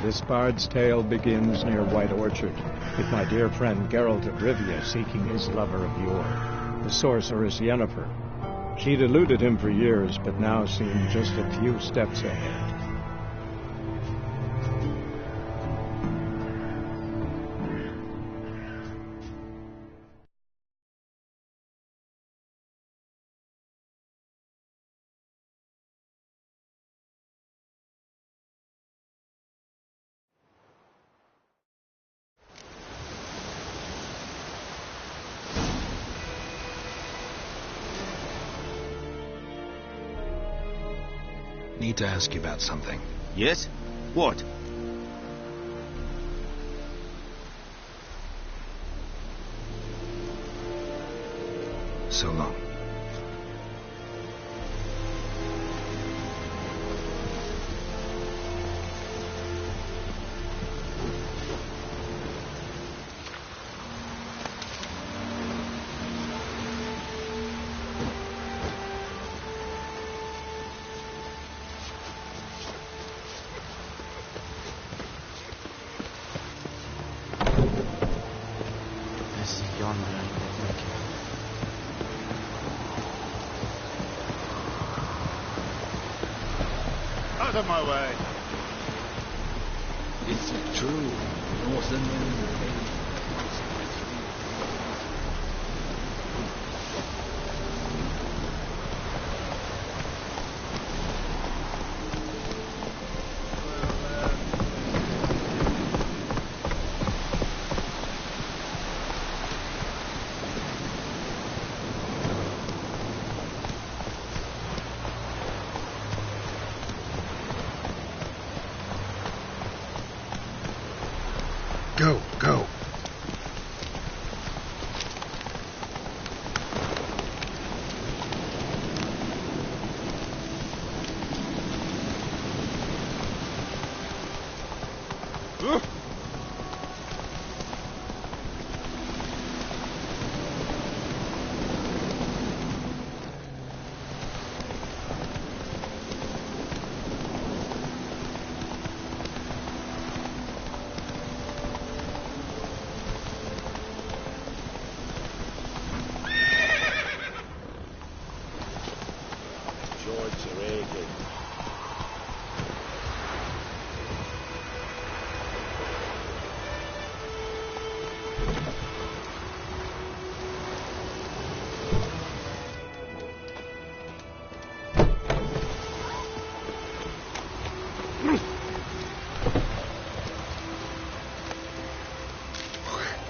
This bard's tale begins near White Orchard, with my dear friend Geralt of Rivia seeking his lover of yore, the sorceress Yennefer. She'd eluded him for years, but now seemed just a few steps ahead. Need to ask you about something. Yes? What? So long. Out of my way. Is it true? Northern Go, go.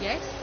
Yes?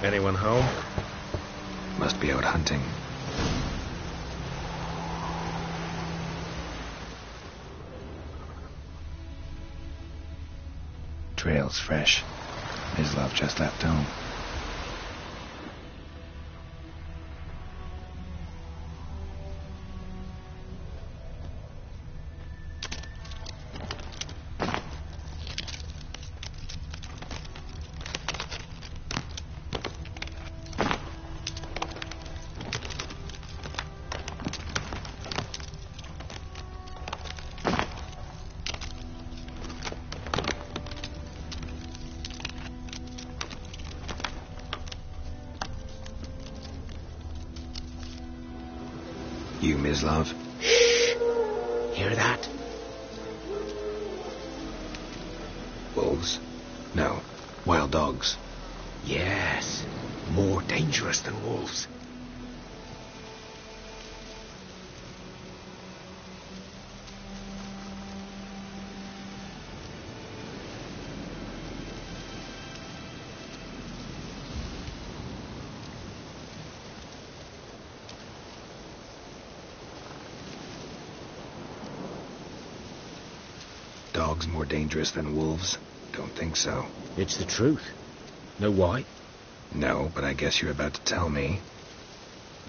Anyone home? Must be out hunting. Trail's fresh. Mislav just left home. You, Mislav? Shh! Hear that? Wolves? No. Wild dogs. Yes. More dangerous than wolves. dogs more dangerous than wolves? Don't think so. It's the truth. Know why? No, but I guess you're about to tell me.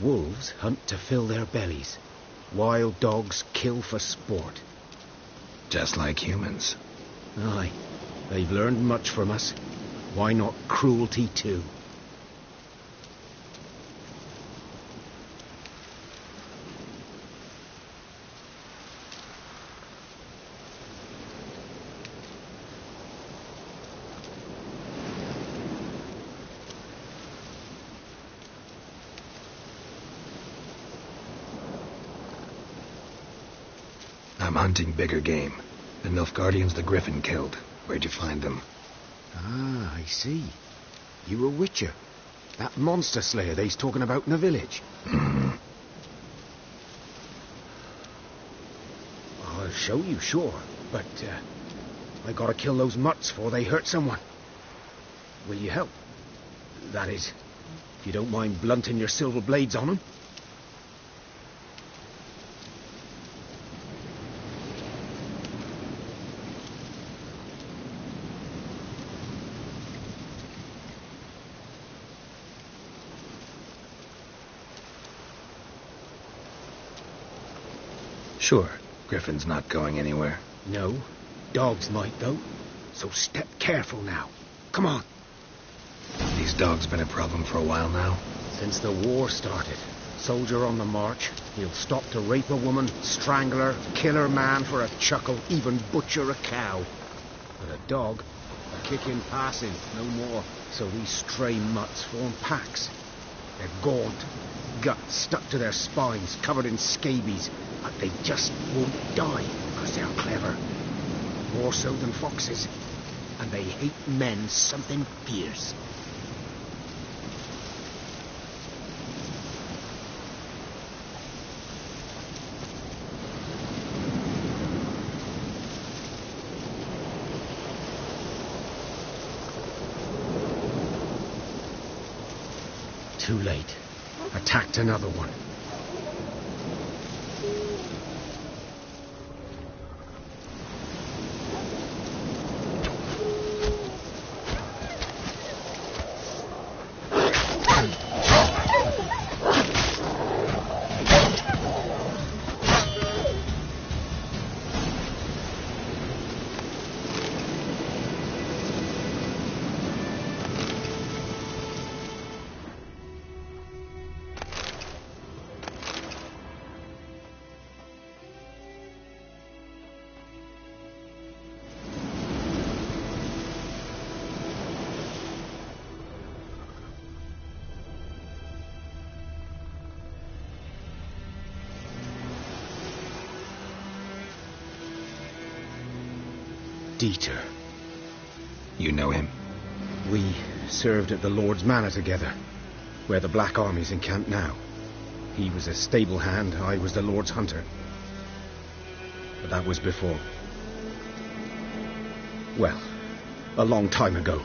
Wolves hunt to fill their bellies. Wild dogs kill for sport. Just like humans. Aye, they've learned much from us. Why not cruelty too? I'm hunting bigger game. The Nilfgaardians the Griffin killed. Where'd you find them? Ah, I see. You a witcher. That monster slayer they's talking about in the village. I'll show you, sure. But, I gotta kill those mutts before they hurt someone. Will you help? That is, if you don't mind blunting your silver blades on them. Sure. Griffin's not going anywhere. No, dogs might though. So step careful now. Come on. These dogs been a problem for a while now. Since the war started. Soldier on the march. He'll stop to rape a woman, strangle her, kill her man for a chuckle, even butcher a cow. But a dog, a kick in passing, no more. So these stray mutts form packs. They're gaunt, guts stuck to their spines, covered in scabies. But they just won't die because they're clever. More so than foxes. And they hate men something fierce. Too late. Attacked another one. Dieter. You know him? We served at the Lord's Manor together, where the Black Army's encamped now. He was a stable hand, I was the Lord's hunter. But that was before. Well, a long time ago.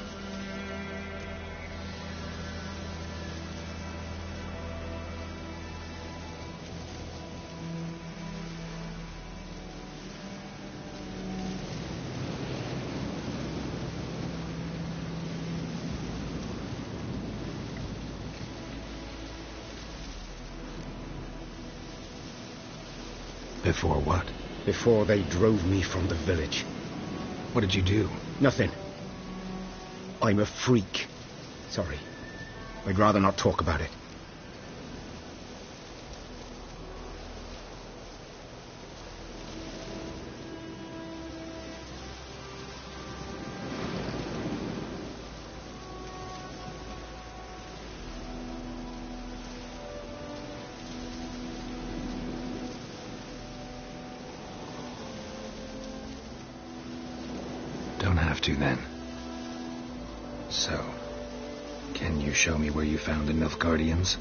Before what? Before they drove me from the village. What did you do? Nothing. I'm a freak. Sorry. I'd rather not talk about it. Don't have to, then. So, can you show me where you found the Nilfgaardians?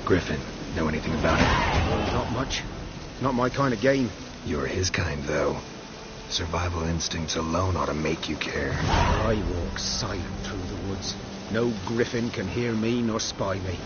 Griffin, know anything about it? Not much. Not my kind of game. You're his kind, though. Survival instincts alone ought to make you care. I walk silent through the woods. No griffin can hear me nor spy me.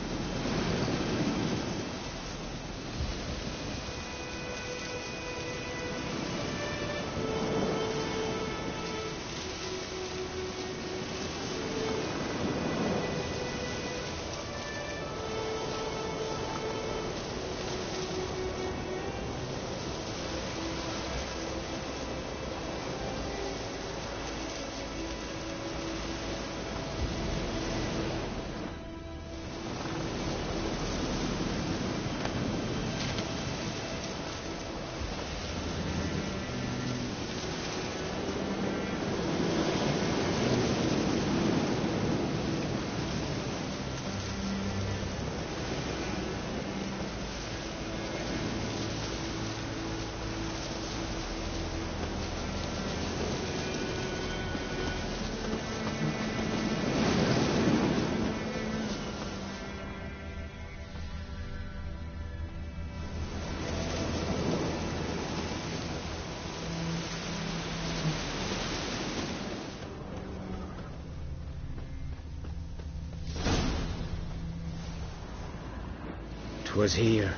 'Twas here.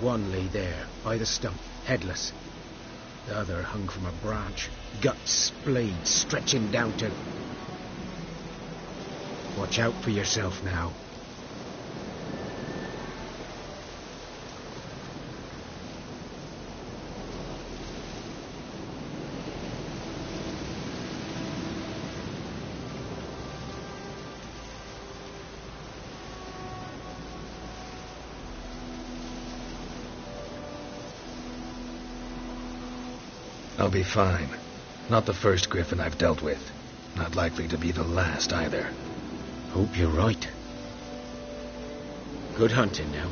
One lay there, by the stump, headless. The other hung from a branch, guts splayed, stretching down to... Watch out for yourself now. I'll be fine. Not the first griffin I've dealt with. Not likely to be the last either. Hope you're right. Good hunting now.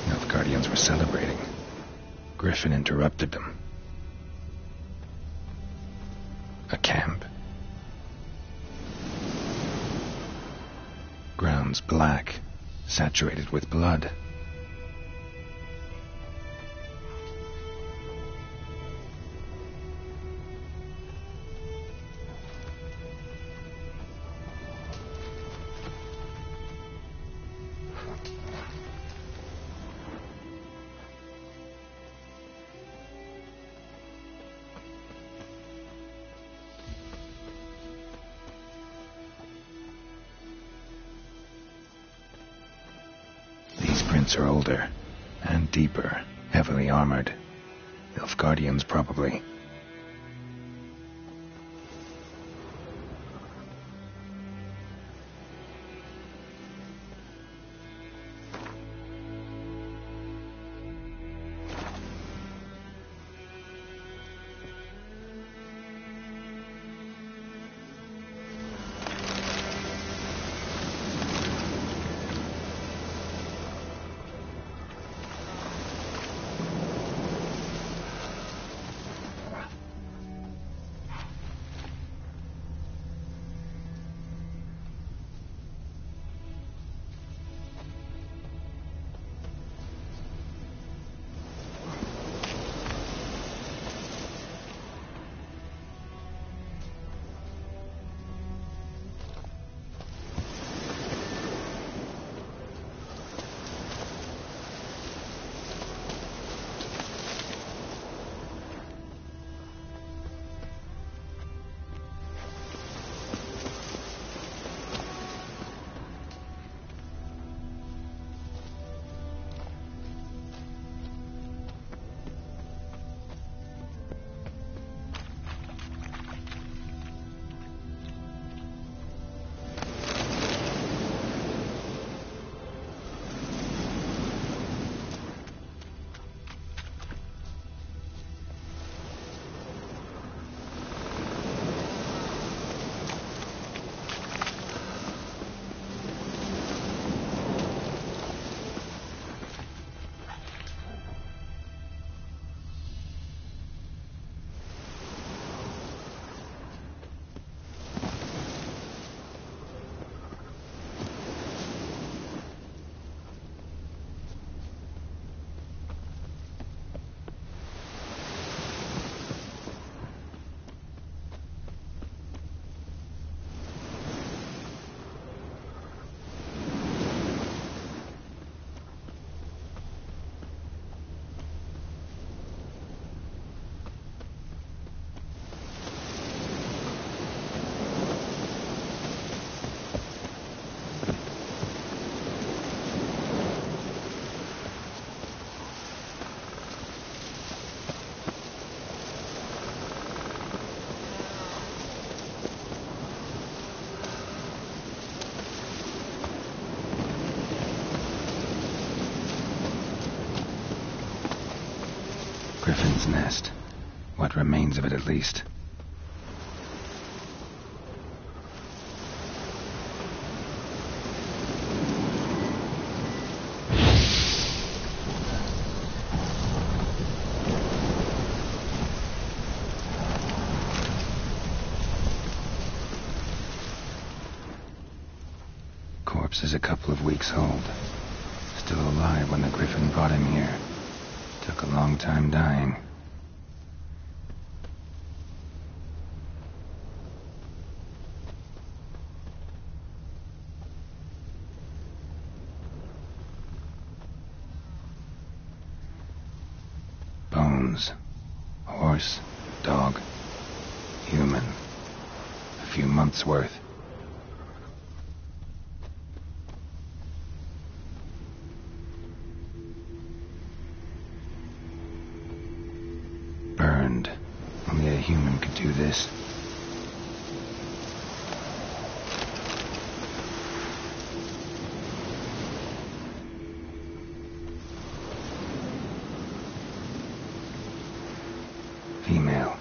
Nilfgaardians were celebrating. Griffin interrupted them. A camp. Grounds black, saturated with blood. Are older and deeper, heavily armored. Nilfgaardians, probably. Griffin's nest. What remains of it, at least. Corpse is a couple of weeks old. Still alive when the Griffin brought him here. Took a long time dying. bones. Horse, dog, human. A few months' worth. Burned. Only a human could do this. Female.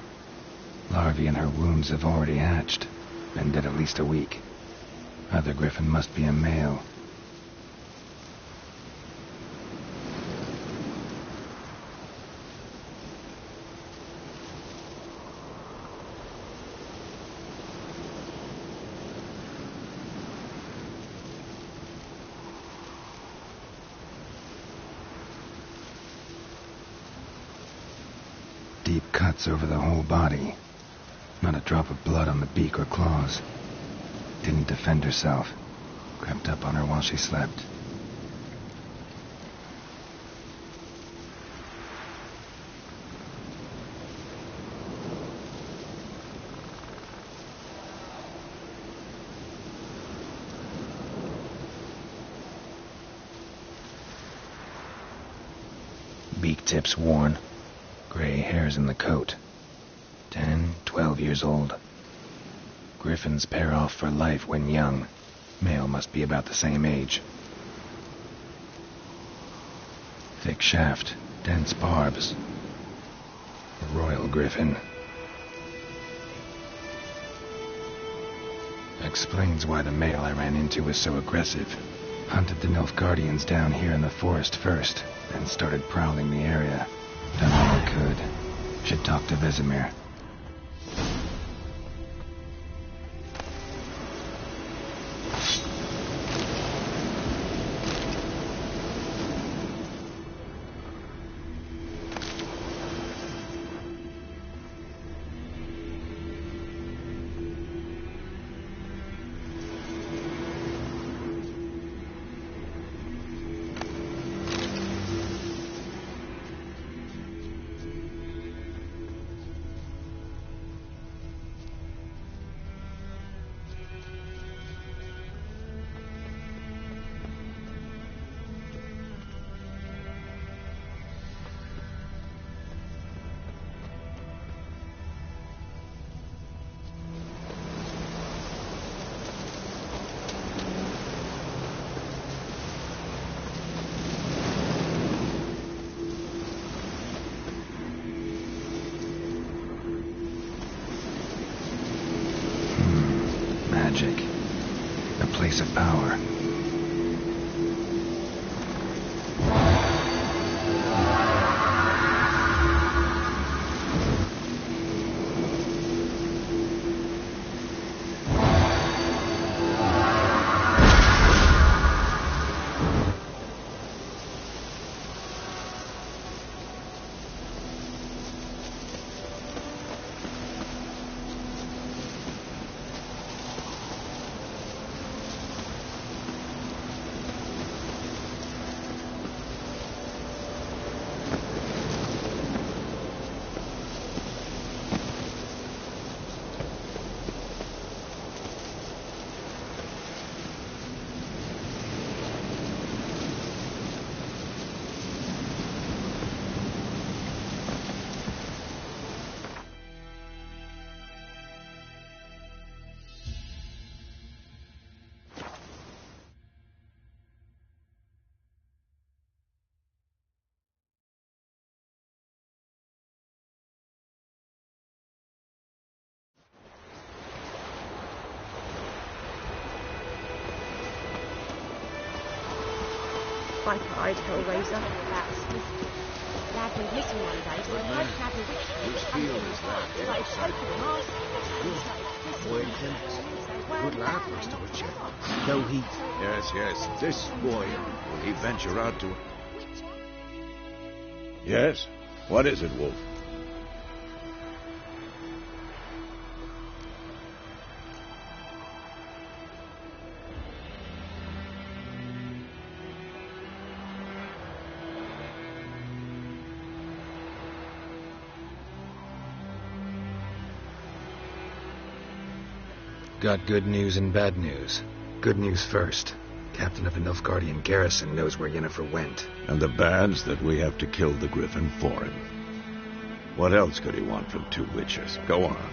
Larvae in her wombs have already hatched. Been dead at least a week. Other griffin must be a male. Deep cuts over the whole body. Not a drop of blood on the beak or claws. Didn't defend herself. Crept up on her while she slept. Beak tips worn. Gray hairs in the coat. 10, 12 years old. Griffins pair off for life when young. Male must be about the same age. Thick shaft, dense barbs. A royal griffin. Explains why the male I ran into was so aggressive. Hunted the Nilfgaardians down here in the forest first, then started prowling the area. Done all I could. Should talk to Vesemir. Magic. A place of power. I cried, Hellraiser. That's Dad went missing one day, so I hope Dad will Whose field is that? Like, taking Good lad, Mr. Witcher. No heat. Yes, this boy. Will he venture out to... Yes? What is it, Wolf? Got good news and bad news. Good news first. Captain of the Nilfgaardian garrison knows where Yennefer went. And the bad's that we have to kill the Griffin for him. What else could he want from two witches? Go on.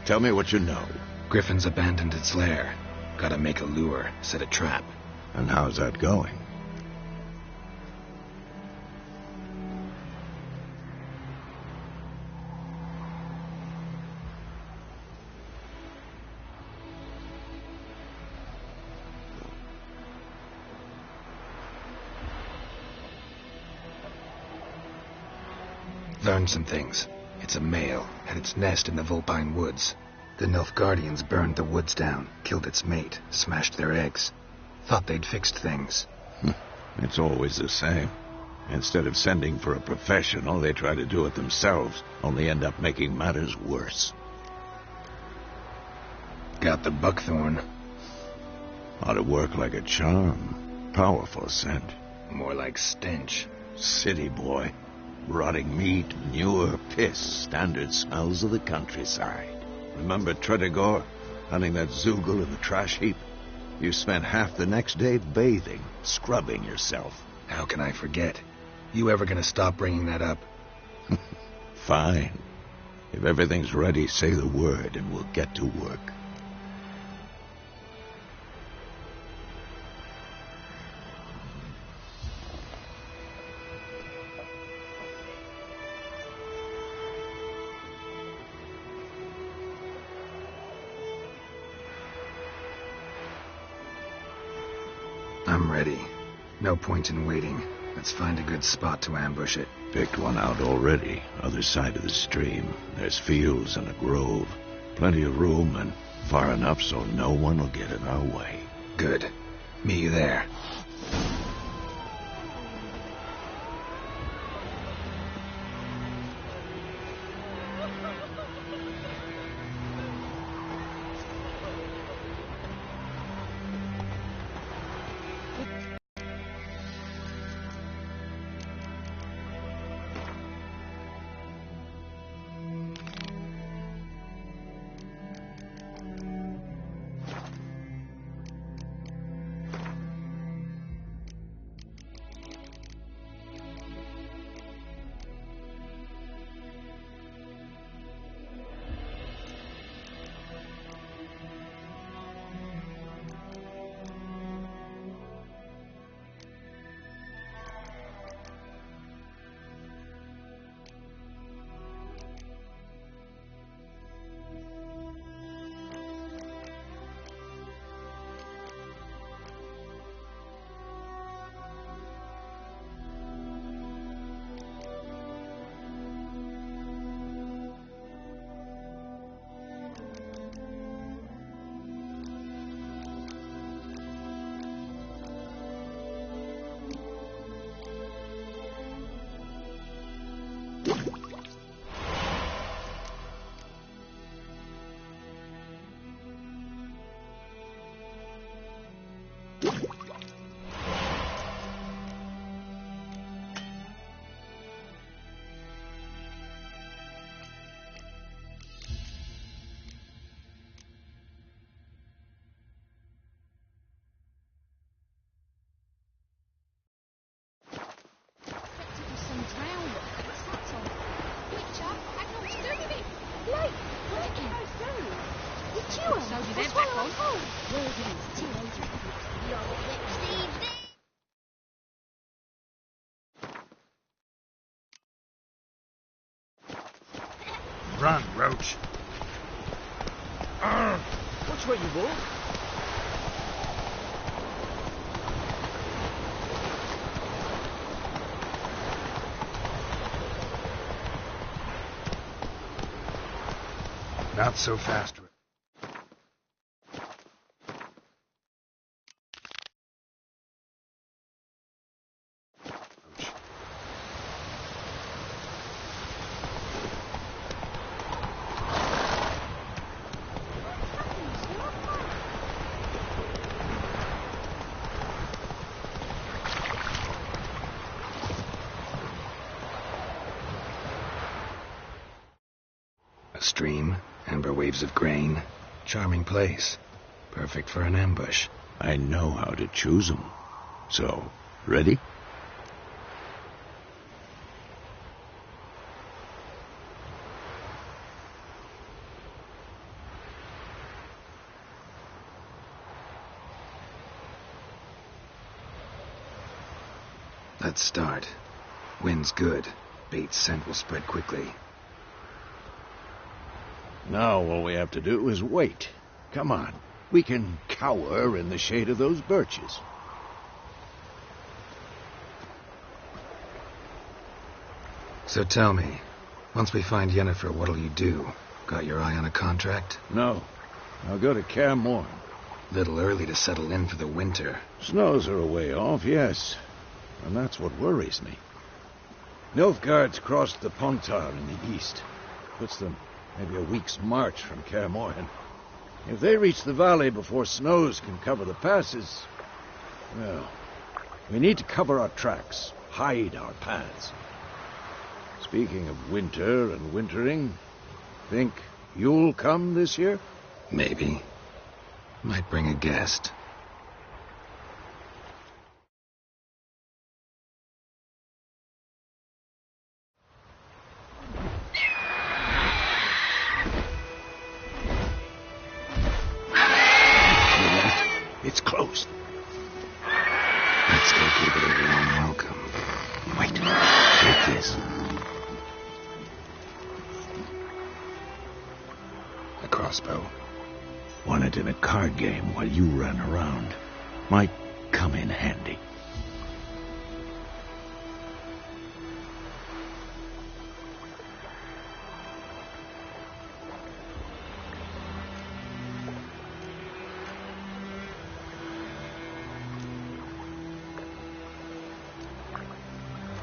Tell me what you know. Griffin's abandoned its lair. Gotta make a lure, set a trap. And how's that going? Learned some things. It's a male, had its nest in the Vulpine Woods. The Nilfgaardians burned the woods down, killed its mate, smashed their eggs. Thought they'd fixed things. It's always the same. Instead of sending for a professional, they try to do it themselves, only end up making matters worse. Got the buckthorn. Ought to work like a charm. Powerful scent. More like stench. City boy. Rotting meat, manure, piss, standard smells of the countryside. Remember Tredegor, hunting that Zoogle in the trash heap? You spent half the next day bathing, scrubbing yourself. How can I forget? You ever gonna stop bringing that up? Fine. If everything's ready, say the word and we'll get to work. I'm ready. No point in waiting. Let's find a good spot to ambush it. Picked one out already. Other side of the stream. There's fields and a grove. Plenty of room and far enough so no one will get in our way. Good. Meet you there. Run, Roach. Watch where you walk. Not so fast. A stream, amber waves of grain. Charming place. Perfect for an ambush. I know how to choose 'em. So, ready? Let's start. Wind's good. Bait's scent will spread quickly. Now all we have to do is wait. Come on. We can cower in the shade of those birches. So tell me, once we find Yennefer, what'll you do? Got your eye on a contract? No. I'll go to Kaer Morhen. Little early to settle in for the winter. Snows are a way off, yes. And that's what worries me. Nilfgaard's crossed the Pontar in the east. Puts them maybe a week's march from Kaer Morhen. If they reach the valley before snows can cover the passes, well, we need to cover our tracks, hide our paths. Speaking of winter and wintering, think you'll come this year? Maybe. Might bring a guest. It's closed. Let's go give it a warm welcome. Wait, take this. A crossbow. Won it in a card game while you ran around. Might come in handy.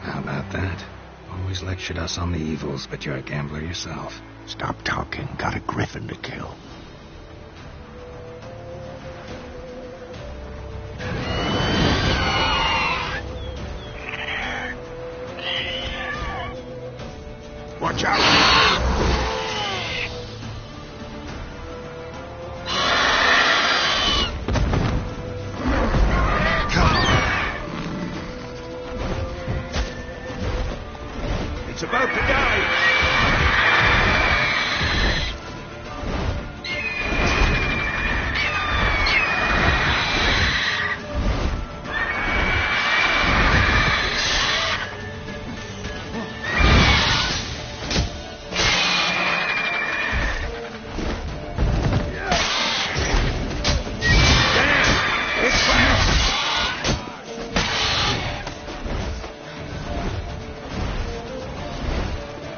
How about that? Always lectured us on the evils, but you're a gambler yourself. Stop talking. Got a griffin to kill. Watch out! It's about to die!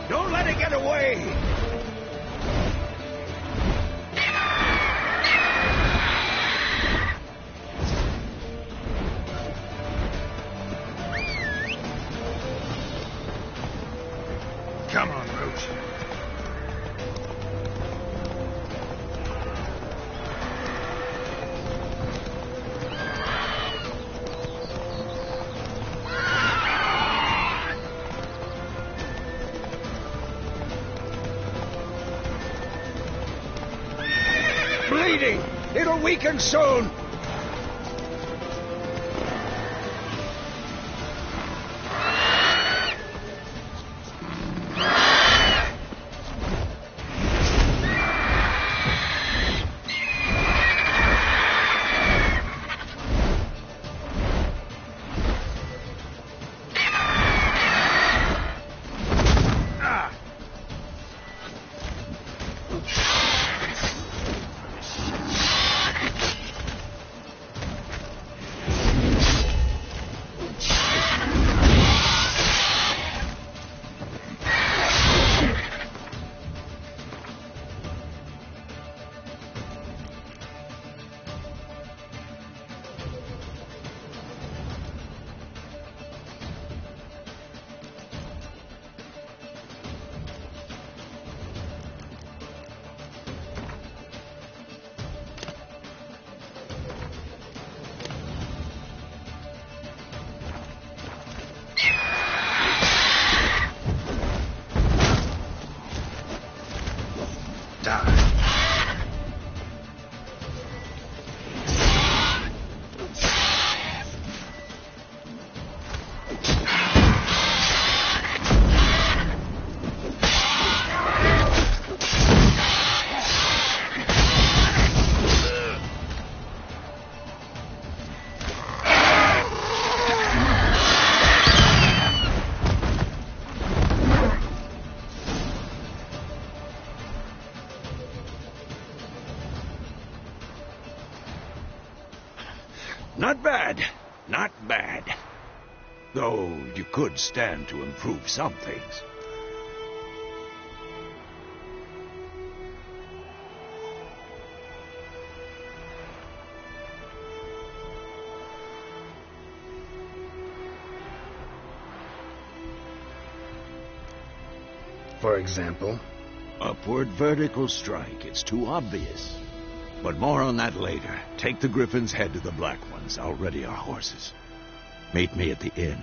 Don't let it get away! Come on, Roach. Bleeding! It'll weaken soon! Not bad. Though you could stand to improve some things. For example? Upward vertical strike. It's too obvious. But more on that later. Take the Griffin's head to the Black Ones. I'll ready our horses. Meet me at the inn.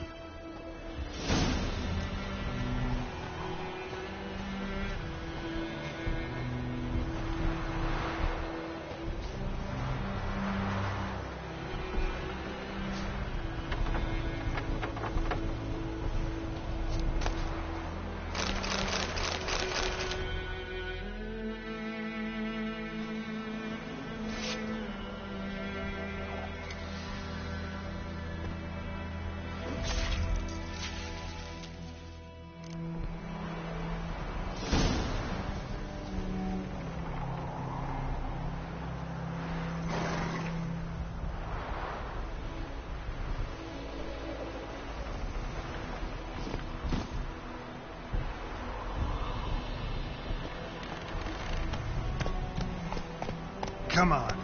Come on.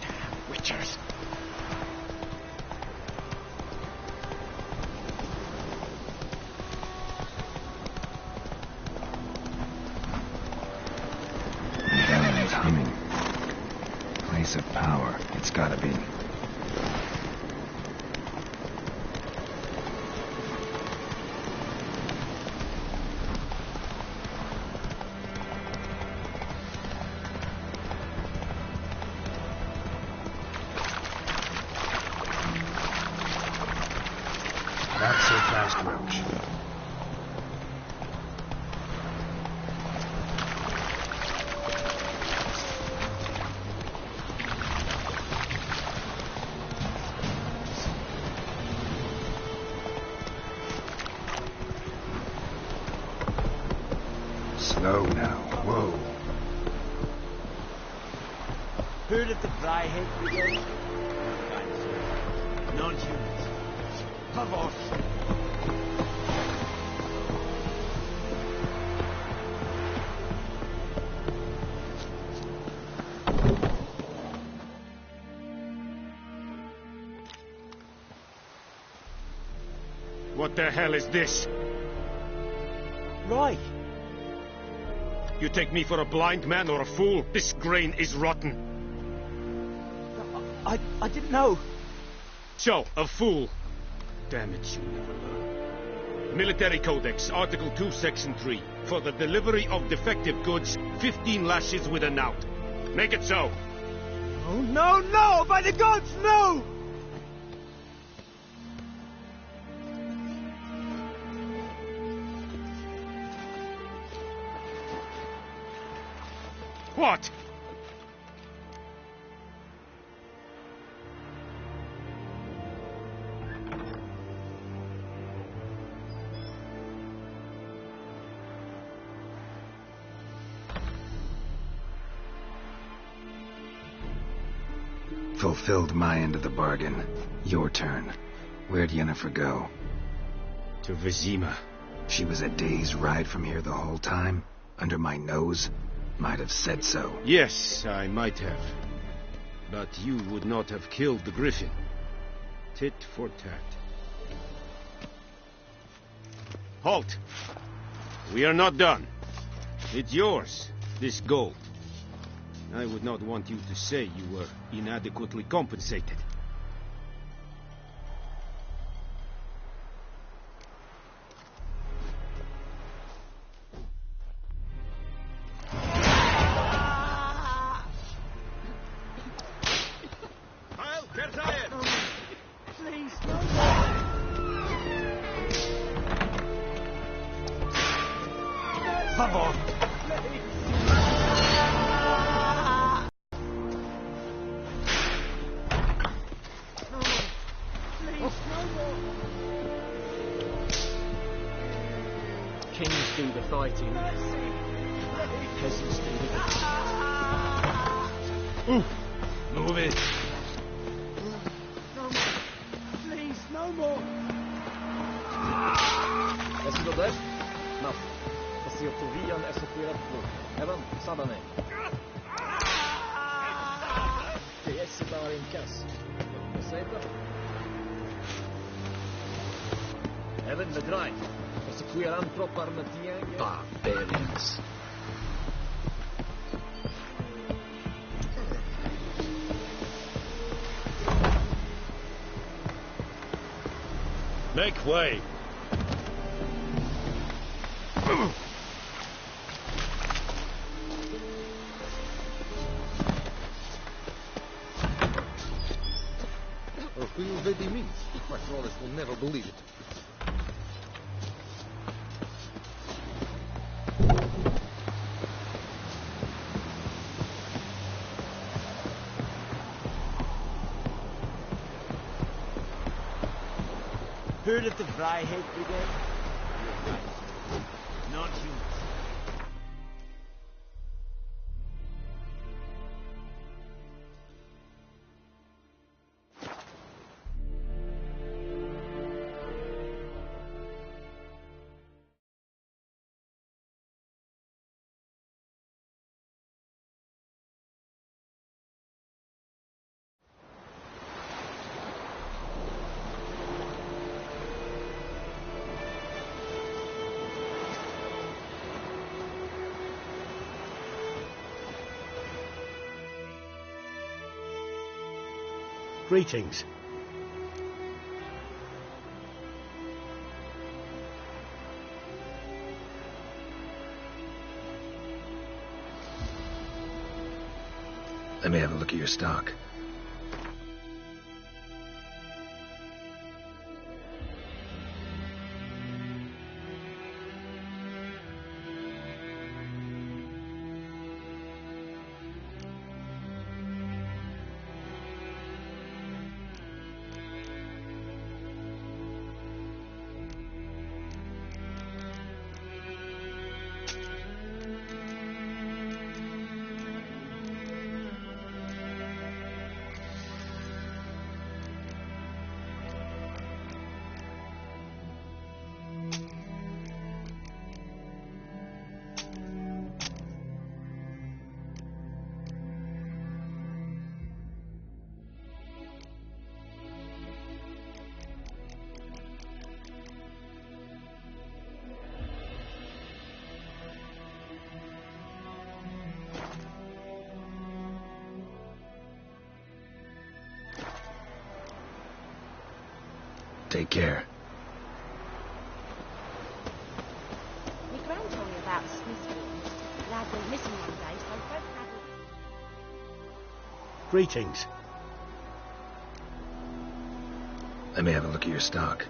Damn witchers. L0N's humming. Place of power. It's gotta be. Not so fast, Roach. Slow now. Whoa. Heard of the Fryhead Brigade? Non-humans. Fuck off. What the hell is this? Right. You take me for a blind man or a fool? This grain is rotten. I didn't know. So, a fool. Damn it, you never learn. Military Codex, Article 2, Section 3. For the delivery of defective goods, 15 lashes with a knout. Make it so. Oh, no, no! By the gods, no! What? Fulfilled my end of the bargain. Your turn. Where'd Yennefer go? To Vizima. She was a day's ride from here the whole time? Under my nose? Might have said so. Yes, I might have. But you would not have killed the Griffin. Tit for tat. Halt! We are not done. It's yours, this gold. I would not want you to say you were inadequately compensated. Please, no. Favor! King's do the fighting. Peasants do the... Move it. No more. Please, no more. Är det där? Natt. Facilitovian är sorterat på. Även Sadane. Det är sådär inkas. Vad säger du? Även med drej. Faciliteran proppar med tiang. Barbarians. Make way! Or who you really means? My brothers will never believe it. Heard of the Vryheid Brigade? You're right. Non-humans. Greetings. Let me have a look at your stock. Take care. My gran told me about the Smith woman. The lad went missing one day, so both had... Greetings. Let me have a look at your stock.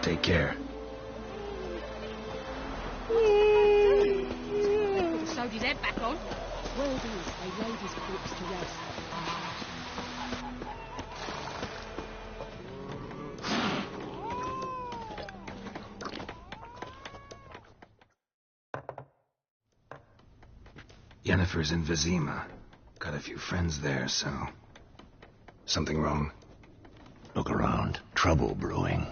Take care. Sewed his head back on. Well, these, they laid his corpse to rest. Yennefer's in Vizima. Got a few friends there, so... Something wrong? Look around. Trouble brewing.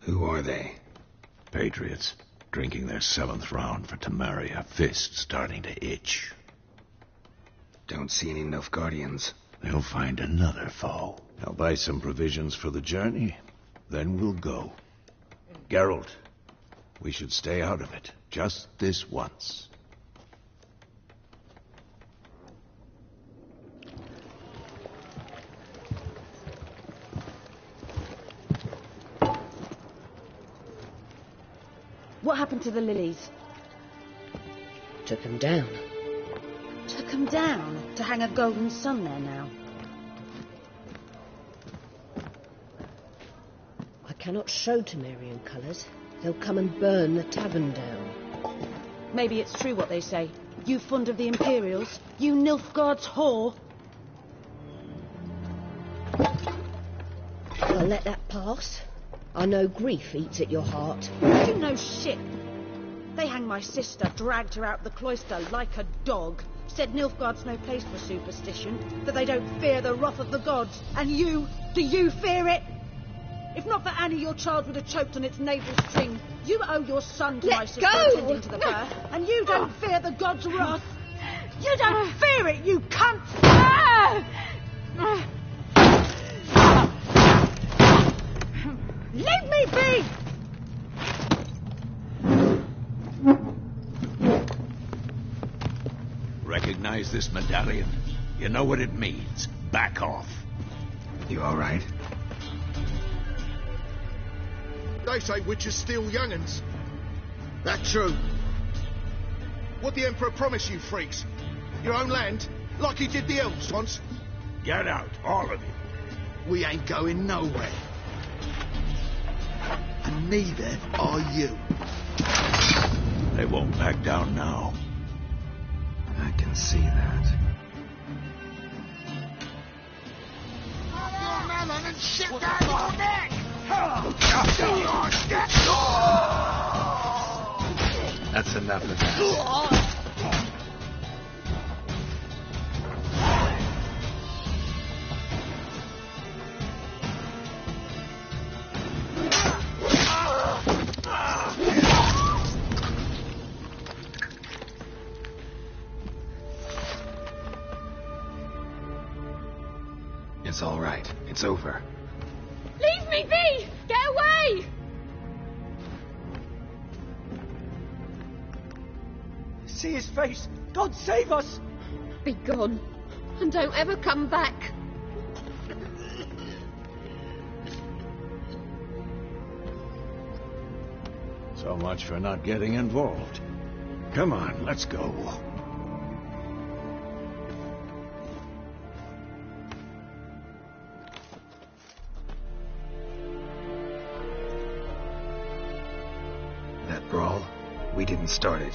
Who are they? Patriots, drinking their 7th round for Tamaria, fist starting to itch. Don't see any Nilfgaardians. They'll find another foe. I'll buy some provisions for the journey, then we'll go. Geralt, we should stay out of it, just this once. What happened to the lilies? Took them down. Took them down to hang a golden sun there now. I cannot show Temerian colours. They'll come and burn the tavern down. Maybe it's true what they say. You fond of the Imperials? You Nilfgaard's whore? I'll let that pass. I know grief eats at your heart. You know shit. They hanged my sister, dragged her out the cloister like a dog. Said Nilfgaard's no place for superstition, that they don't fear the wrath of the gods. And you, do you fear it? If not for Annie, your child would have choked on its navel string. You owe your son to my sister attending to the birth, and you don't fear the gods' wrath. You don't fear it, you cunt! Leave me be! Recognize this medallion? You know what it means. Back off. You all right? They say witches steal young'uns. That true? What the Emperor promised you freaks? Your own land? Like he did the elves once? Get out, all of you. We ain't going nowhere. And neither are you. They won't back down now. I can see that. Your melon and shit down your neck! That's enough of that. It's all right. It's over. Leave me be! Get away! See his face! God save us! Be gone, and don't ever come back. So much for not getting involved. Come on, let's go. That brawl, we didn't start it.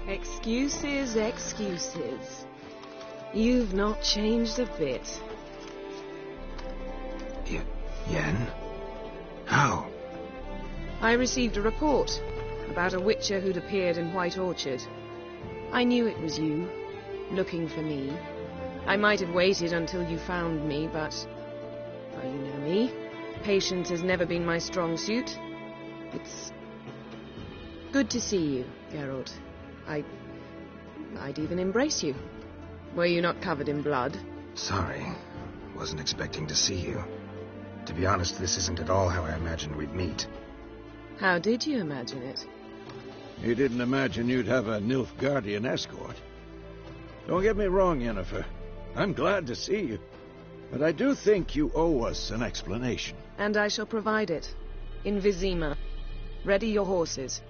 Excuses, excuses. You've not changed a bit. Yen? How? I received a report about a witcher who'd appeared in White Orchard. I knew it was you, looking for me. I might have waited until you found me, but... well, you know me. Patience has never been my strong suit. It's good to see you, Geralt. I'd even embrace you. Were you not covered in blood? Sorry. Wasn't expecting to see you. To be honest, this isn't at all how I imagined we'd meet. How did you imagine it? You didn't imagine you'd have a Nilfgaardian escort. Don't get me wrong, Yennefer. I'm glad to see you. But I do think you owe us an explanation. And I shall provide it. In Vizima. Ready your horses.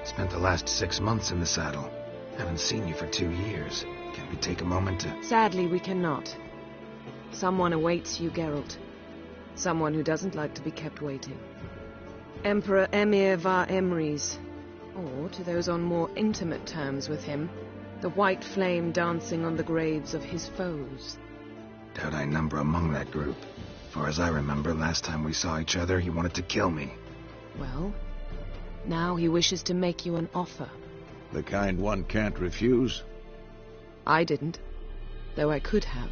Spent the last 6 months in the saddle. Haven't seen you for 2 years. Can we take a moment to... Sadly, we cannot. Someone awaits you, Geralt. Someone who doesn't like to be kept waiting. Emperor Emir var Emrys. Or, to those on more intimate terms with him, the white flame dancing on the graves of his foes. Doubt I number among that group. Far as I remember, last time we saw each other, he wanted to kill me. Well, now he wishes to make you an offer. The kind one can't refuse? I didn't, though I could have.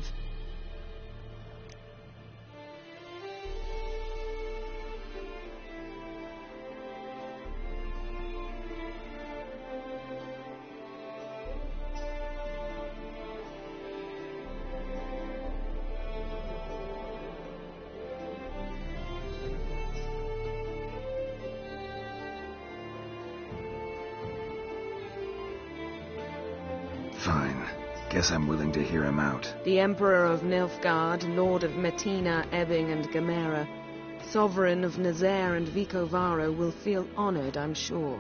Fine. Guess I'm willing to hear him out. The Emperor of Nilfgaard, Lord of Metina, Ebbing and Gamera, Sovereign of Nazaire and Vicovaro will feel honored, I'm sure.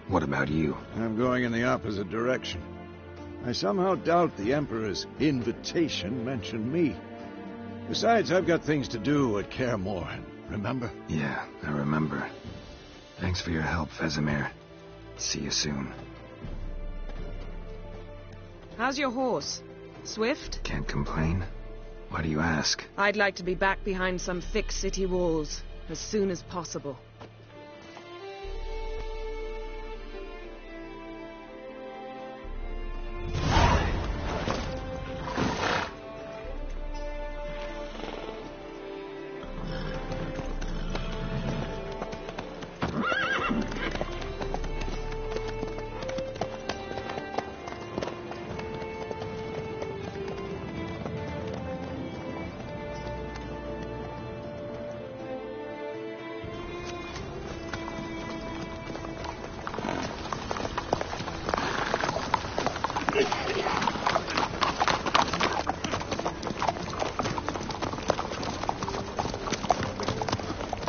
What about you? I'm going in the opposite direction. I somehow doubt the Emperor's invitation mentioned me. Besides, I've got things to do at Kaer Morhen, remember? Yeah, I remember. Thanks for your help, Vesemir. See you soon. How's your horse? Swift? Can't complain. Why do you ask? I'd like to be back behind some thick city walls as soon as possible.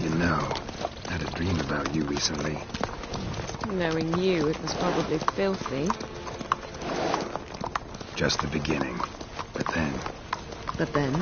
You know, I had a dream about you recently. Knowing you, it was probably filthy. Just the beginning. But then... But then?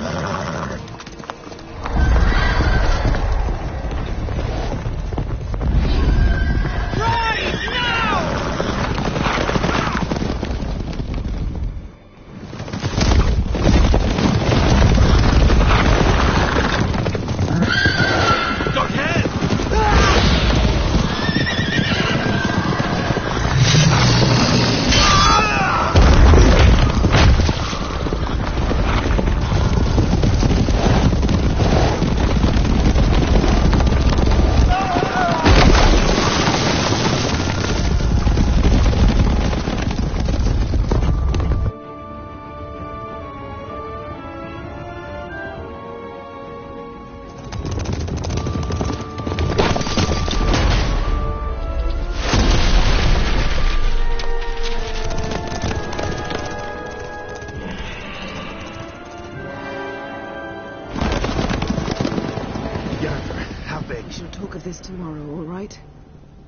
We shall talk of this tomorrow, all right?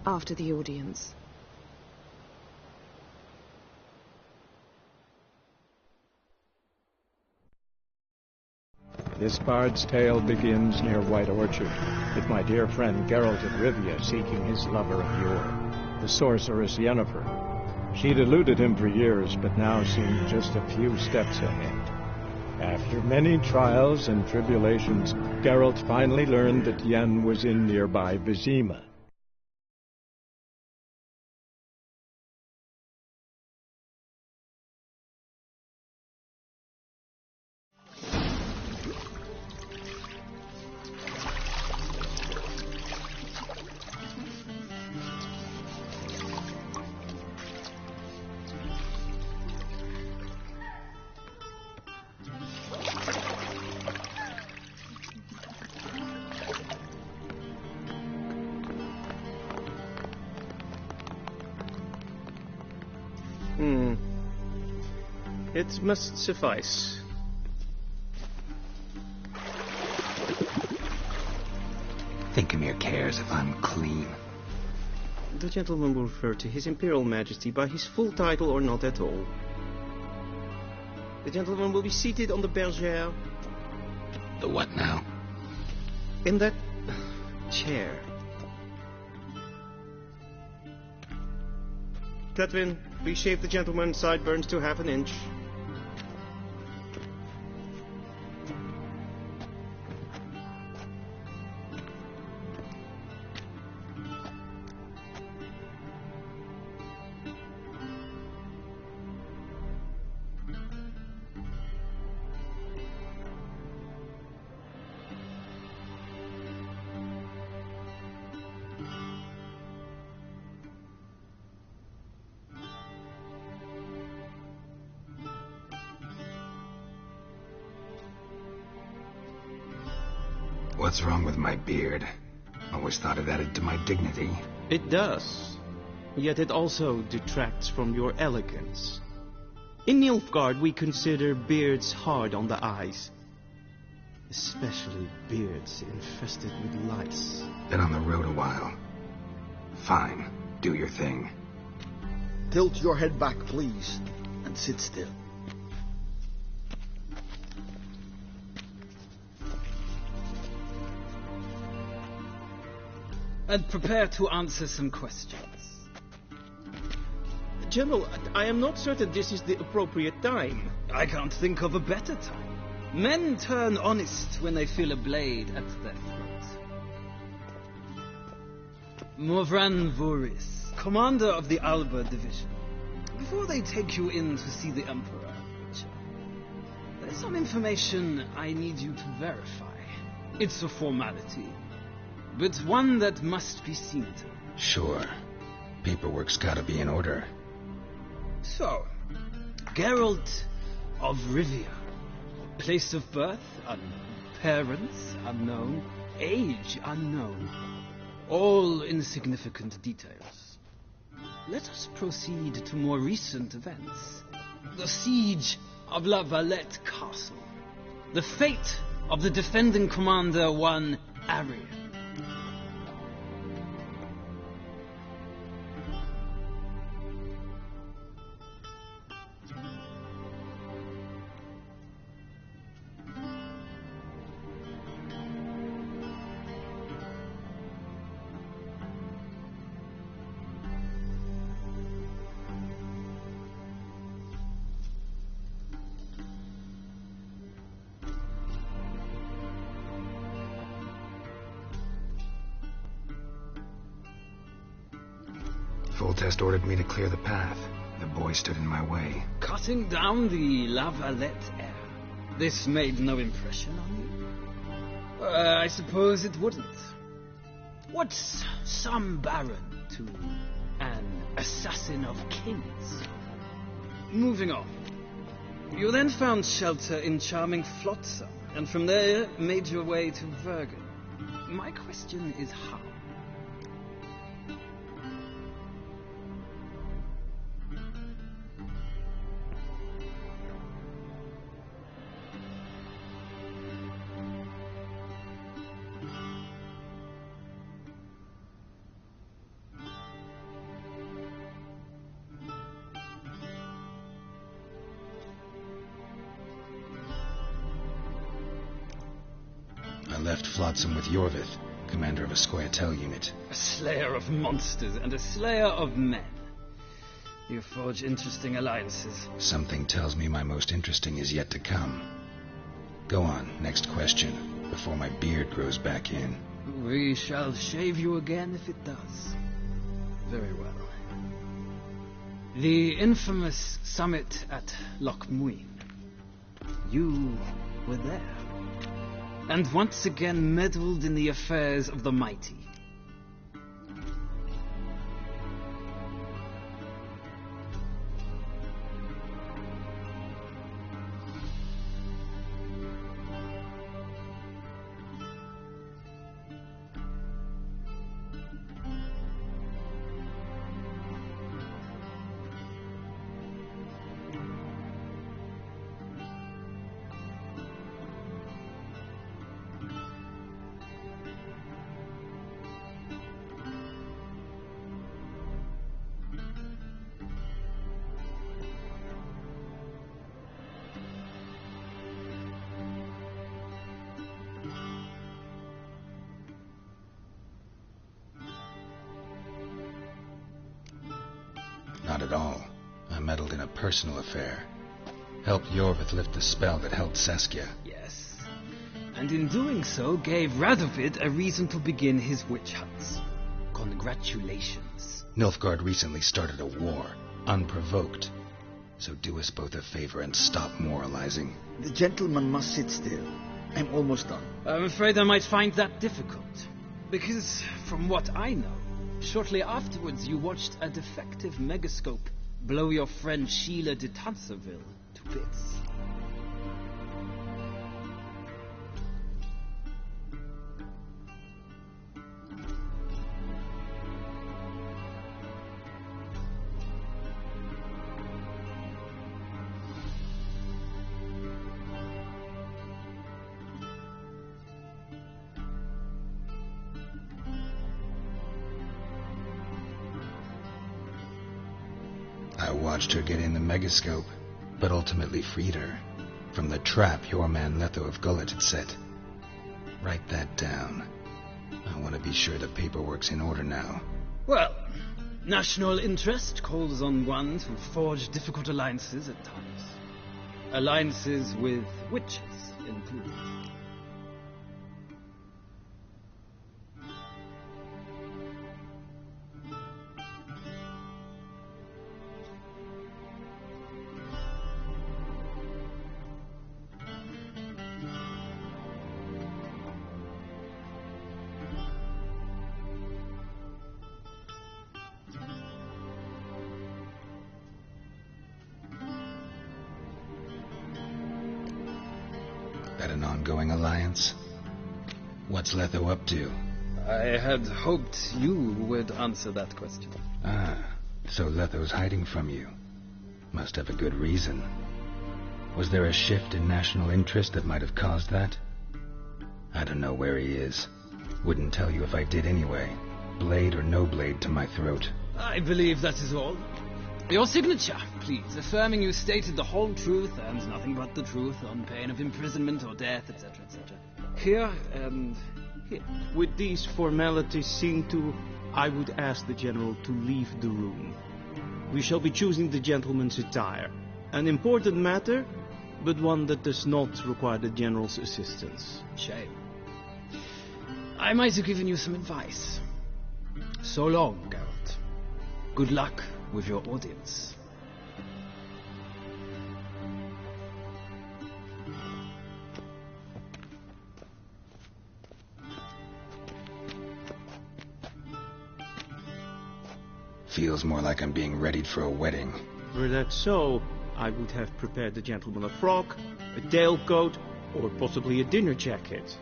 After the audience. This bard's tale begins near White Orchard, with my dear friend Geralt of Rivia seeking his lover of yore, the sorceress Yennefer. She'd eluded him for years, but now seemed just a few steps ahead. After many trials and tribulations, Geralt finally learned that Yen was in nearby Vizima. It must suffice. Thingmere cares if I'm clean. The gentleman will refer to His Imperial Majesty by his full title or not at all. The gentleman will be seated on the bergère. The what now? In that chair. Cletwin, please shave the gentleman's sideburns to half an inch. What's wrong with my beard? Always thought it added to my dignity. It does. Yet it also detracts from your elegance. In Nilfgaard, we consider beards hard on the eyes. Especially beards infested with lice. Been on the road a while. Fine. Do your thing. Tilt your head back, please, and sit still. And prepare to answer some questions. General, I am not certain this is the appropriate time. I can't think of a better time. Men turn honest when they feel a blade at their throat. Morvran Voris, commander of the Alba Division. Before they take you in to see the Emperor, Witcher, there's some information I need you to verify. It's a formality, but one that must be seen to. Sure. Paperwork's gotta be in order. So, Geralt of Rivia. Place of birth unknown. Parents unknown. Age unknown. All insignificant details. Let us proceed to more recent events. The siege of La Valette Castle. The fate of the defending commander, one Arian. Foltest ordered me to clear the path. The boy stood in my way. Cutting down the La Valette heir. This made no impression on you? I suppose it wouldn't. What's some baron to an assassin of kings? Moving on. You then found shelter in charming Flotsam, and from there made your way to Vergen. My question is how? I left Flotsam with Yorvith, commander of a Scoia'tael unit. A slayer of monsters and a slayer of men. You forge interesting alliances. Something tells me my most interesting is yet to come. Go on, next question, before my beard grows back in. We shall shave you again if it does. Very well. The infamous summit at Loch Muin. You were there. And once again meddled in the affairs of the mighty. Not at all. I meddled in a personal affair. Helped Yorvith lift the spell that held Saskia. Yes. And in doing so, gave Radovid a reason to begin his witch hunts. Congratulations. Nilfgaard recently started a war, unprovoked. So do us both a favor and stop moralizing. The gentleman must sit still. I'm almost done. I'm afraid I might find that difficult. Because, from what I know, shortly afterwards you watched a defective megascope blow your friend Sheila de Tanserville to bits. I watched her get in the megascope, but ultimately freed her from the trap your man Letho of Gullet had set. Write that down. I want to be sure the paperwork's in order now. Well, national interest calls on one to forge difficult alliances at times. Alliances with witches included. That an ongoing alliance? What's Letho up to? I had hoped you would answer that question. Ah, so Letho's hiding from you. Must have a good reason. Was there a shift in national interest that might have caused that? I don't know where he is. Wouldn't tell you if I did anyway. Blade or no blade to my throat. I believe that is all. Your signature, please, affirming you stated the whole truth and nothing but the truth on pain of imprisonment or death, etc., etc. Here and here. With these formalities seen to, I would ask the General to leave the room. We shall be choosing the gentleman's attire. An important matter, but one that does not require the General's assistance. Shame. I might have given you some advice. So long, Geralt. Good luck with your audience. Feels more like I'm being readied for a wedding. Were that so, I would have prepared the gentleman a frock, a tailcoat, or possibly a dinner jacket.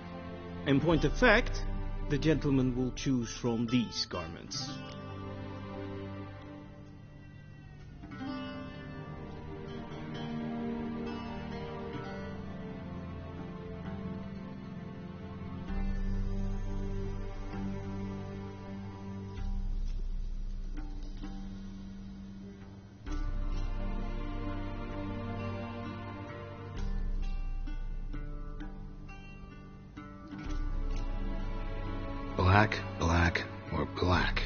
In point of fact, the gentleman will choose from these garments. Black, black, or black?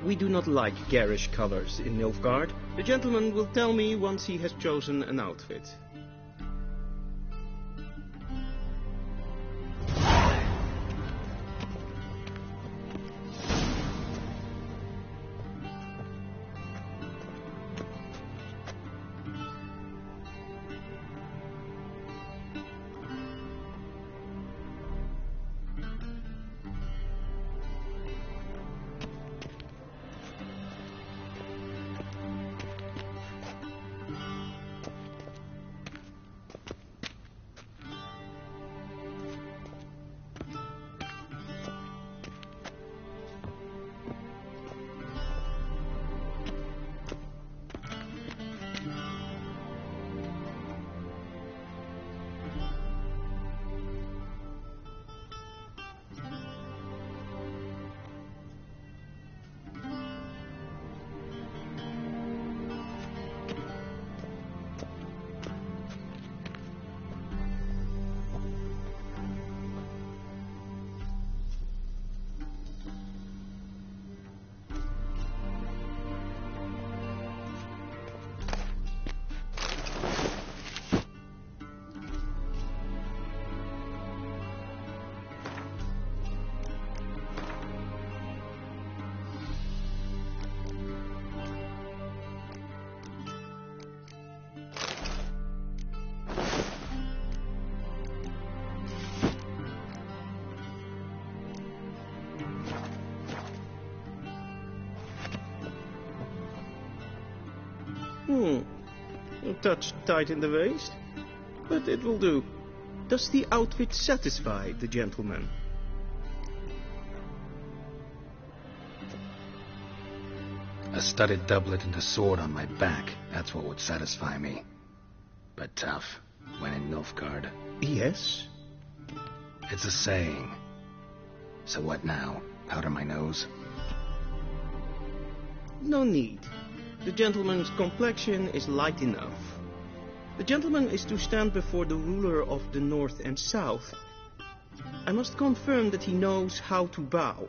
We do not like garish colors in Nilfgaard. The gentleman will tell me once he has chosen an outfit. A touch tight in the waist, but it will do. Does the outfit satisfy the gentleman? A studded doublet and a sword on my back, that's what would satisfy me. But tough, when in Nilfgaard. Yes? It's a saying. So what now? Powder my nose? No need. The gentleman's complexion is light enough. The gentleman is to stand before the ruler of the North and South. I must confirm that he knows how to bow.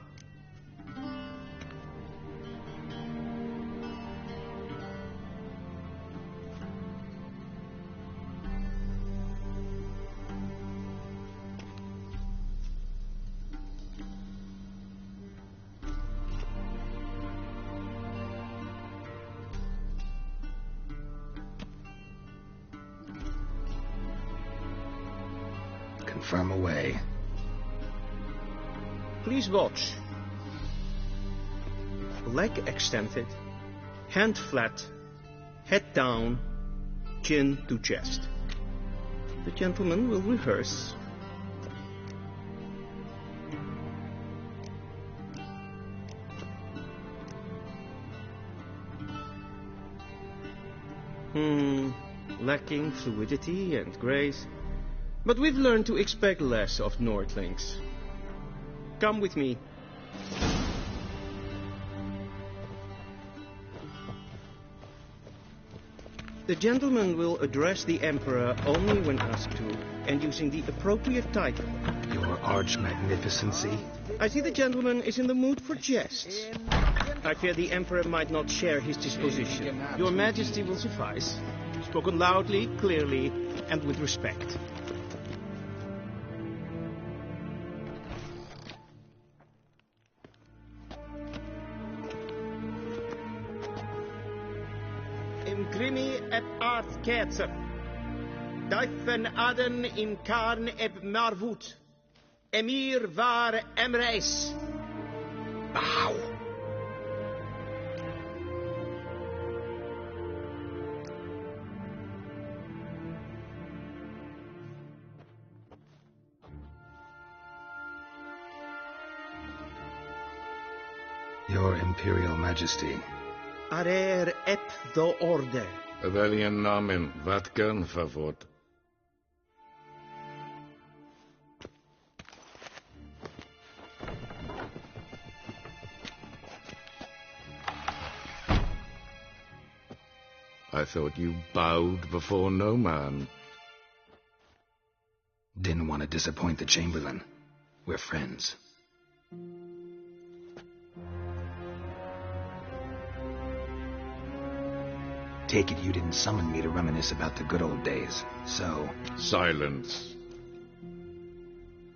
Confirm away. Please watch. Leg extended, hand flat, head down, chin to chest. The gentleman will rehearse. Lacking fluidity and grace. But we've learned to expect less of Nordlings. Come with me. The gentleman will address the Emperor only when asked to, and using the appropriate title. Your Arch-Magnificency? I see the gentleman is in the mood for jests. I fear the Emperor might not share his disposition. Your Majesty will suffice. Spoken loudly, clearly, and with respect. Imgrimi eb art kerzer. Duifen aden in karn eb marvoet. Emir var emreis. Bow. Your Imperial Majesty. Arer ep the order. Welchen Namen? Wat gern verwort? I thought you bowed before no man. Didn't want to disappoint the Chamberlain. We're friends. Take it you didn't summon me to reminisce about the good old days, so... Silence.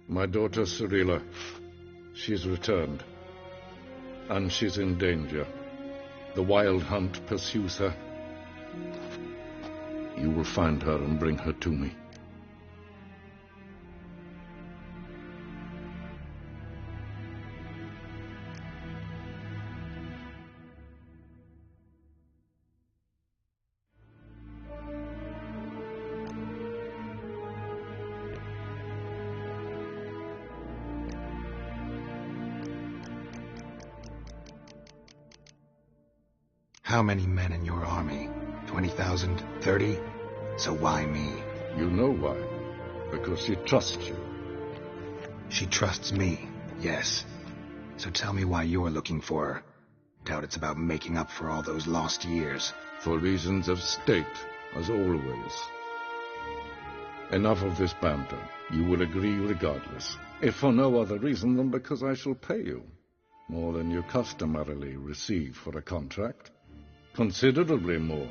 My daughter Cyrilla, she's returned. And she's in danger. The wild hunt pursues her. You will find her and bring her to me. How many men in your army? 20,000? 30? So why me? You know why. Because she trusts you. She trusts me, yes. So tell me why you're looking for her. Doubt it's about making up for all those lost years. For reasons of state, as always. Enough of this banter. You will agree regardless. If for no other reason than because I shall pay you. More than you customarily receive for a contract. Considerably more.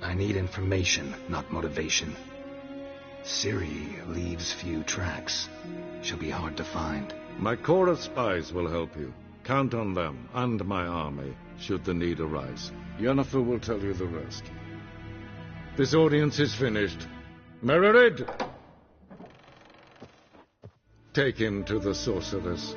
I need information, not motivation. Ciri leaves few tracks. She'll be hard to find. My corps of spies will help you. Count on them and my army, should the need arise. Yennefer will tell you the rest. This audience is finished. Mererid! Take him to the sorceress.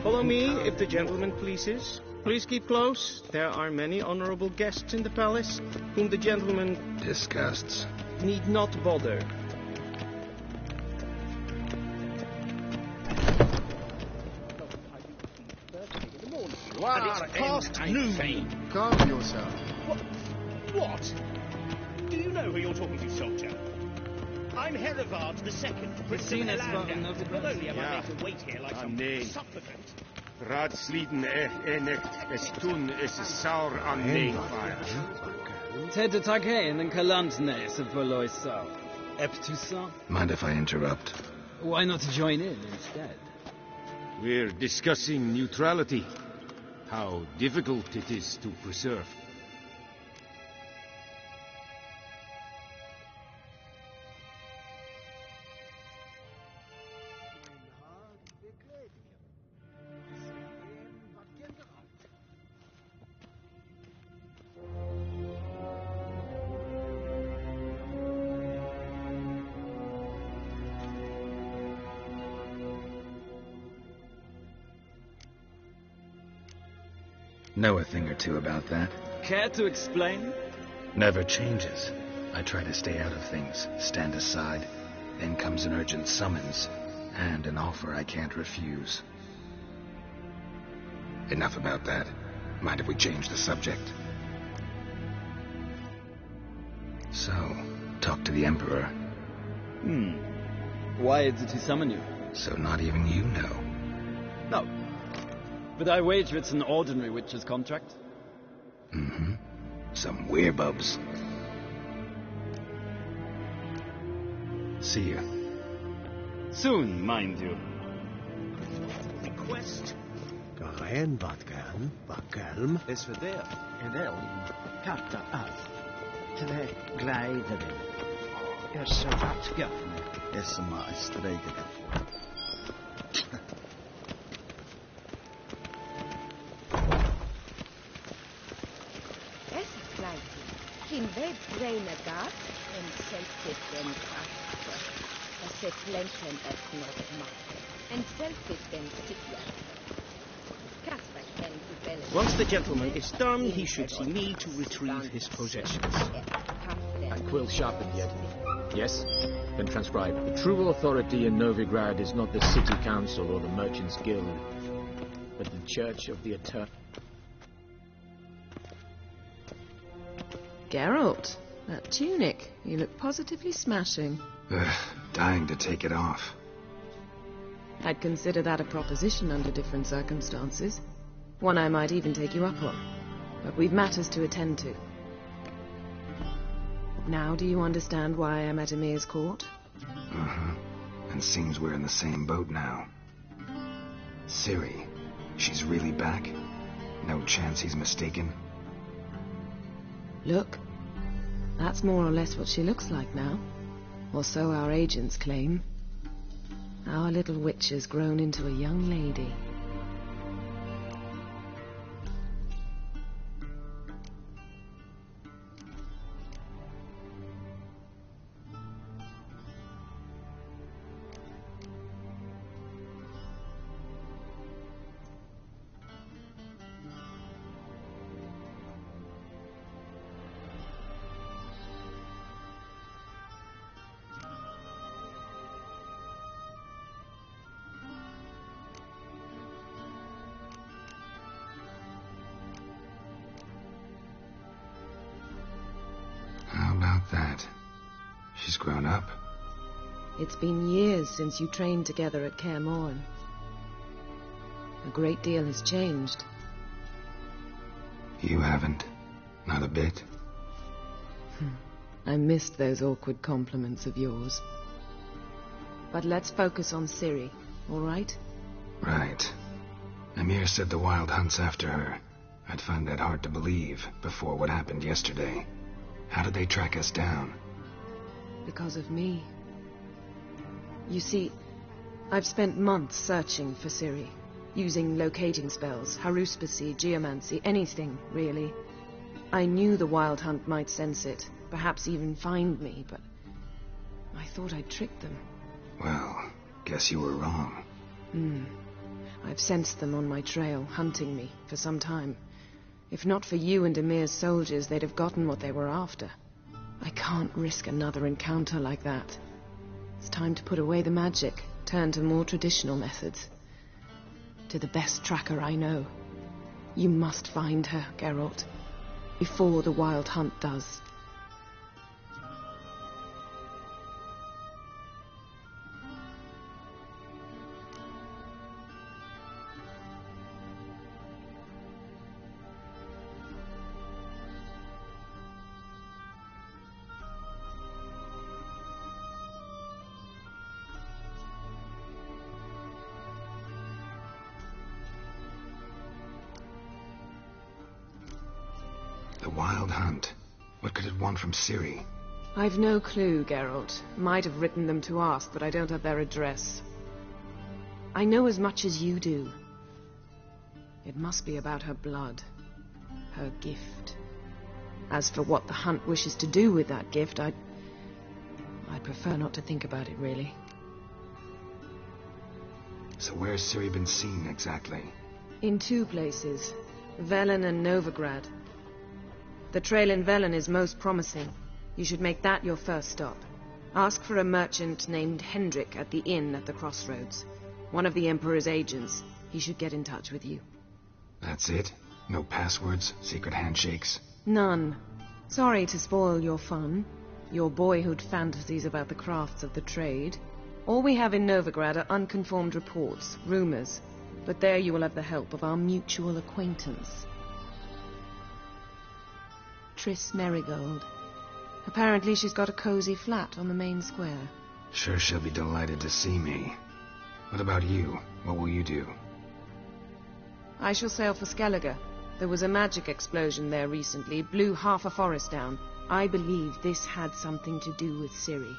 Follow me, if the gentleman pleases. Please keep close. There are many honorable guests in the palace, whom the gentleman disgusts. Need not bother. And it's past noon. Calm yourself. What? Do you know who you're talking to, soldier? I'm Herivard II, Prince of L0N. Not only am I made to wait here like some supplicant. Raadsleden echt es tun es saur an neefvaar. Ted Takane and Kalantne se verloisa. Eptusa? Mind if I interrupt? Why not join in instead? We're discussing neutrality. How difficult it is to preserve. Know a thing or two about that. Care to explain? Never changes. I try to stay out of things, stand aside. Then comes an urgent summons, and an offer I can't refuse. Enough about that. Mind if we change the subject? So, talk to the Emperor. Why did he summon you? So not even you know. No. But I wager it's an ordinary witcher's contract. Mm-hmm. Some werebubs. See ya. Soon, mind you. Request. Gaen Batgan, Bakelm. Is for there. En el, Kapta Al. Tre gleideren. Så Batgan. Som er stregere. Kin ved reine gat, en selvtid den kraft. Og set lenten et nåt mat. En selvtid den sikler. Once the gentleman is done, he should see me to retrieve his possessions. And quill sharpened yet? Yes? Then transcribe. The true authority in Novigrad is not the city council or the merchants' guild, but the Church of the Eternal. Geralt, that tunic. You look positively smashing. Dying to take it off. I'd consider that a proposition under different circumstances. One I might even take you up on. But we've matters to attend to. Now do you understand why I'm at Emir's court? Uh-huh. And seems we're in the same boat now. Ciri, she's really back? No chance he's mistaken? Look, that's more or less what she looks like now. Or so our agents claim. Our little witch has grown into a young lady. That. She's grown up. It's been years since you trained together at Kaer Morhen. A great deal has changed. You haven't. Not a bit. I missed those awkward compliments of yours. But let's focus on Ciri, all right? Right. Emir said the Wild Hunt's after her. I'd find that hard to believe before what happened yesterday. How did they track us down? Because of me. You see, I've spent months searching for Ciri, using locating spells, haruspicy, geomancy, anything, really. I knew the Wild Hunt might sense it, perhaps even find me, but I thought I'd tricked them. Well, guess you were wrong. I've sensed them on my trail, hunting me, for some time. If not for you and Emir's soldiers, they'd have gotten what they were after. I can't risk another encounter like that. It's time to put away the magic, turn to more traditional methods. To the best tracker I know. You must find her, Geralt, before the Wild Hunt does. The Wild Hunt. What could it want from Ciri? I've no clue, Geralt. Might have written them to ask, but I don't have their address. I know as much as you do. It must be about her blood. Her gift. As for what the Hunt wishes to do with that gift, I'd prefer not to think about it, really. So where's Ciri been seen, exactly? In two places. Velen and Novigrad. The trail in Velen is most promising. You should make that your first stop. Ask for a merchant named Hendrik at the inn at the crossroads. One of the Emperor's agents. He should get in touch with you. That's it? No passwords, secret handshakes? None. Sorry to spoil your fun. Your boyhood fantasies about the crafts of the trade. All we have in Novigrad are unconfirmed reports, rumors. But there you will have the help of our mutual acquaintance. Triss Merigold. Apparently she's got a cozy flat on the main square. Sure she'll be delighted to see me. What about you? What will you do? I shall sail for Skellige. There was a magic explosion there recently, blew half a forest down. I believe this had something to do with Ciri.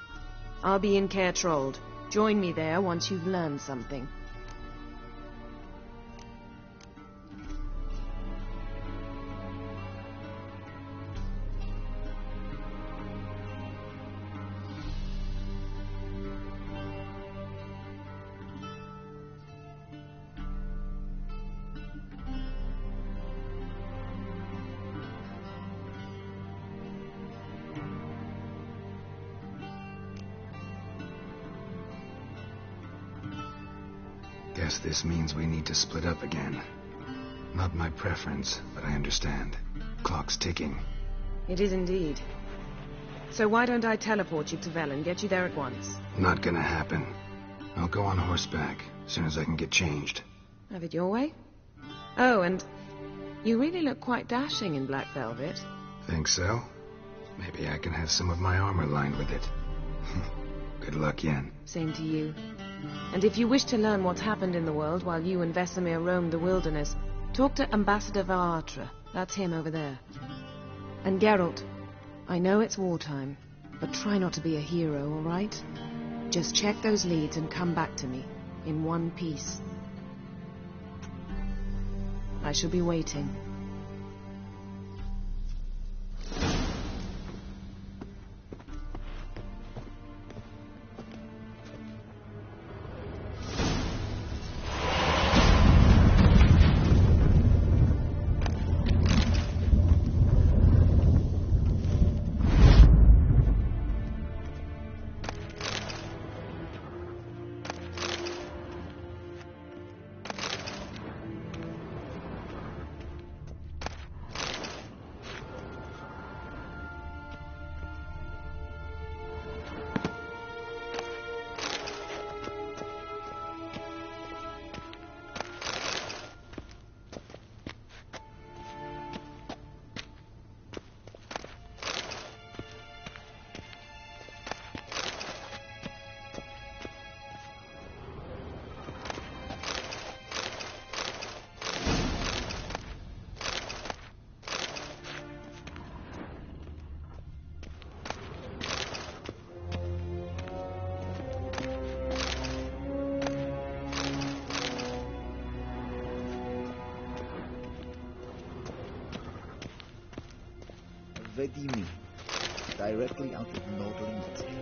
I'll be in Caer Trold. Join me there once you've learned something. Guess this means we need to split up again. Not my preference, but I understand. Clock's ticking. It is indeed. So why don't I teleport you to Velen, get you there at once? Not gonna happen. I'll go on horseback, as soon as I can get changed. Have it your way? Oh, and you really look quite dashing in black velvet. Think so? Maybe I can have some of my armor lined with it. Good luck, Yen. Same to you. And if you wish to learn what's happened in the world while you and Vesemir roamed the wilderness, talk to Ambassador Varatra. That's him over there. And Geralt, I know it's wartime, but try not to be a hero, all right? Just check those leads and come back to me, in one piece. I shall be waiting. ready meal, directly out of northern tales.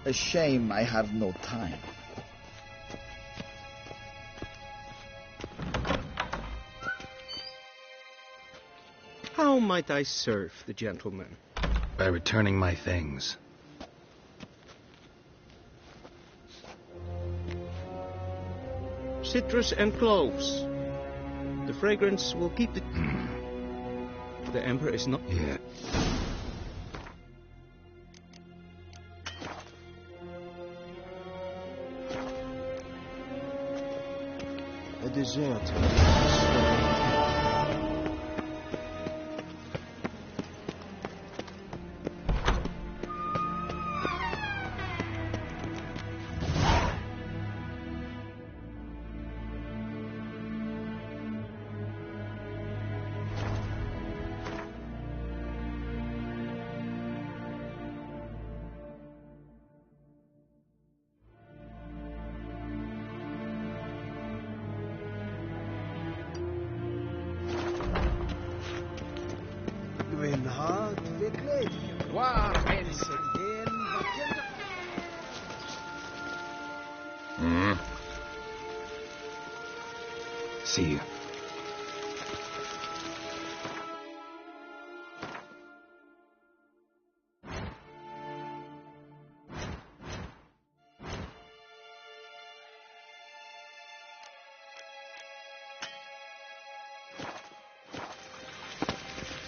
A shame I have no time. How might I serve the gentleman? By returning my things. Citrus and cloves. The fragrance will keep the... The Emperor is not... Yeah. A dessert. See you.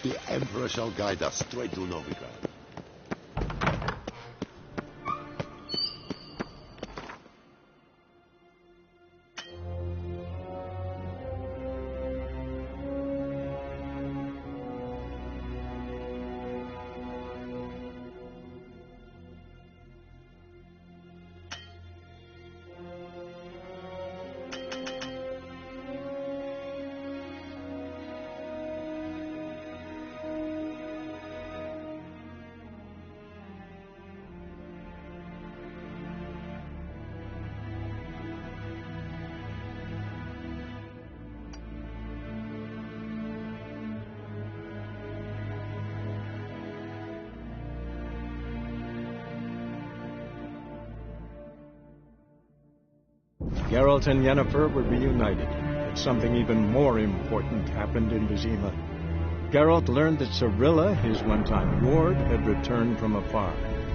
The Emperor shall guide us straight to Novigrad. Geralt and Yennefer were reunited, but something even more important happened in Vizima. Geralt learned that Cirilla, his one-time ward, had returned from afar,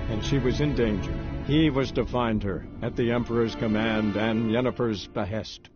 and she was in danger. He was to find her, at the Emperor's command and Yennefer's behest.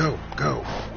Go, go.